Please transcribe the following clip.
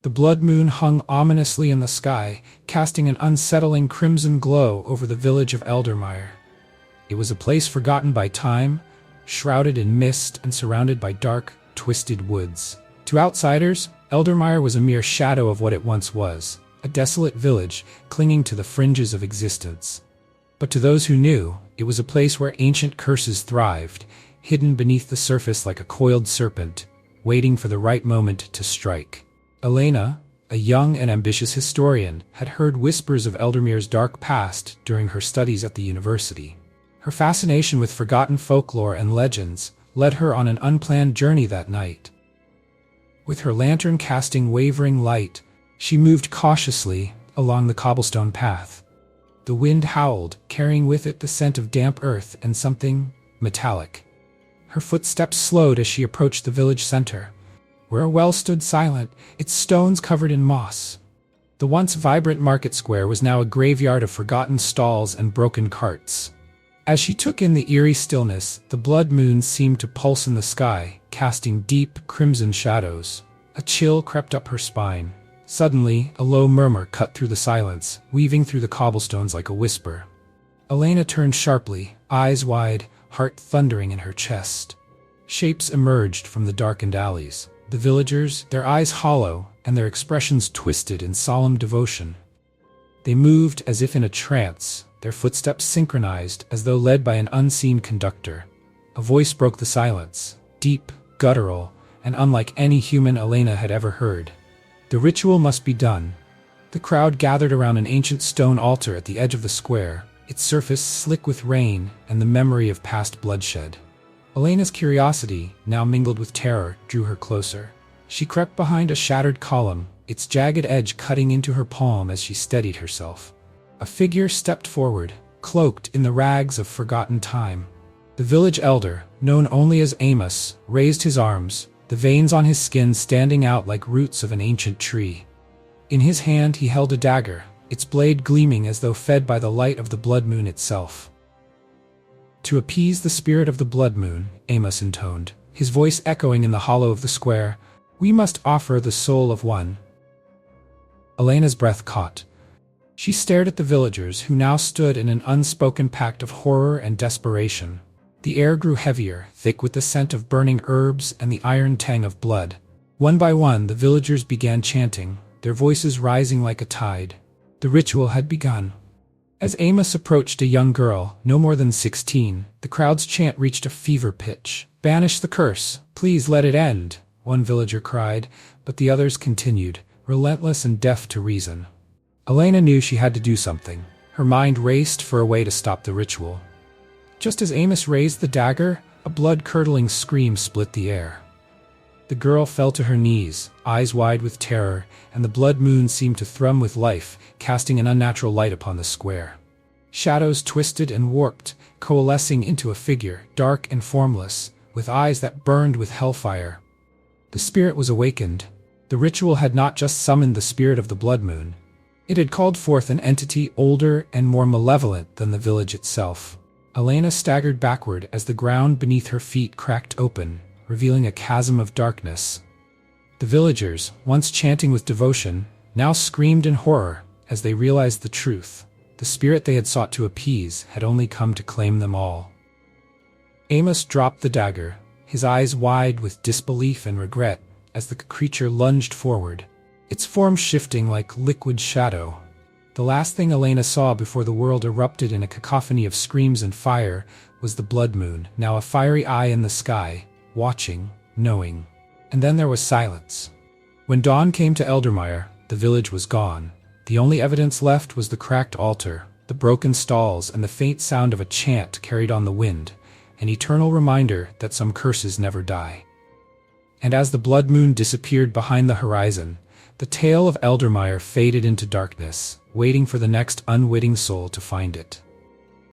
The blood moon hung ominously in the sky, casting an unsettling crimson glow over the village of Eldermire. It was a place forgotten by time, shrouded in mist and surrounded by dark, twisted woods. To outsiders, Eldermire was a mere shadow of what it once was, a desolate village clinging to the fringes of existence. But to those who knew, it was a place where ancient curses thrived, hidden beneath the surface like a coiled serpent, waiting for the right moment to strike. Elena, a young and ambitious historian, had heard whispers of Eldermire's dark past during her studies at the university. Her fascination with forgotten folklore and legends led her on an unplanned journey that night. With her lantern casting wavering light, she moved cautiously along the cobblestone path. The wind howled, carrying with it the scent of damp earth and something metallic. Her footsteps slowed as she approached the village center, where a well stood silent, its stones covered in moss. The once vibrant market square was now a graveyard of forgotten stalls and broken carts. As she took in the eerie stillness, the blood moon seemed to pulse in the sky, casting deep, crimson shadows. A chill crept up her spine. Suddenly, a low murmur cut through the silence, weaving through the cobblestones like a whisper. Elena turned sharply, eyes wide, heart thundering in her chest. Shapes emerged from the darkened alleys. The villagers, their eyes hollow and their expressions twisted in solemn devotion. They moved as if in a trance, their footsteps synchronized as though led by an unseen conductor. A voice broke the silence, deep, guttural, and unlike any human Elena had ever heard. The ritual must be done. The crowd gathered around an ancient stone altar at the edge of the square, its surface slick with rain and the memory of past bloodshed. Elena's curiosity, now mingled with terror, drew her closer. She crept behind a shattered column, its jagged edge cutting into her palm as she steadied herself. A figure stepped forward, cloaked in the rags of forgotten time. The village elder, known only as Amos, raised his arms, the veins on his skin standing out like roots of an ancient tree. In his hand he held a dagger, its blade gleaming as though fed by the light of the blood moon itself. "To appease the spirit of the blood moon," Amos intoned, his voice echoing in the hollow of the square, "we must offer the soul of one." Elena's breath caught. She stared at the villagers, who now stood in an unspoken pact of horror and desperation. The air grew heavier, thick with the scent of burning herbs and the iron tang of blood. One by one, the villagers began chanting, their voices rising like a tide. The ritual had begun. As Amos approached a young girl, no more than 16, the crowd's chant reached a fever pitch. "Banish the curse! Please let it end!" one villager cried, but the others continued, relentless and deaf to reason. Elena knew she had to do something. Her mind raced for a way to stop the ritual. Just as Amos raised the dagger, a blood-curdling scream split the air. The girl fell to her knees, eyes wide with terror, and the blood moon seemed to thrum with life, casting an unnatural light upon the square. Shadows twisted and warped, coalescing into a figure, dark and formless, with eyes that burned with hellfire. The spirit was awakened. The ritual had not just summoned the spirit of the blood moon. It had called forth an entity older and more malevolent than the village itself. Elena staggered backward as the ground beneath her feet cracked open, revealing a chasm of darkness. The villagers, once chanting with devotion, now screamed in horror as they realized the truth. The spirit they had sought to appease had only come to claim them all. Amos dropped the dagger, his eyes wide with disbelief and regret as the creature lunged forward, its form shifting like liquid shadow. The last thing Elena saw before the world erupted in a cacophony of screams and fire was the blood moon, now a fiery eye in the sky, watching, knowing. And then there was silence. When dawn came to Eldermire, the village was gone. The only evidence left was the cracked altar, the broken stalls, and the faint sound of a chant carried on the wind, an eternal reminder that some curses never die. And as the blood moon disappeared behind the horizon, the tale of Eldermire faded into darkness, waiting for the next unwitting soul to find it.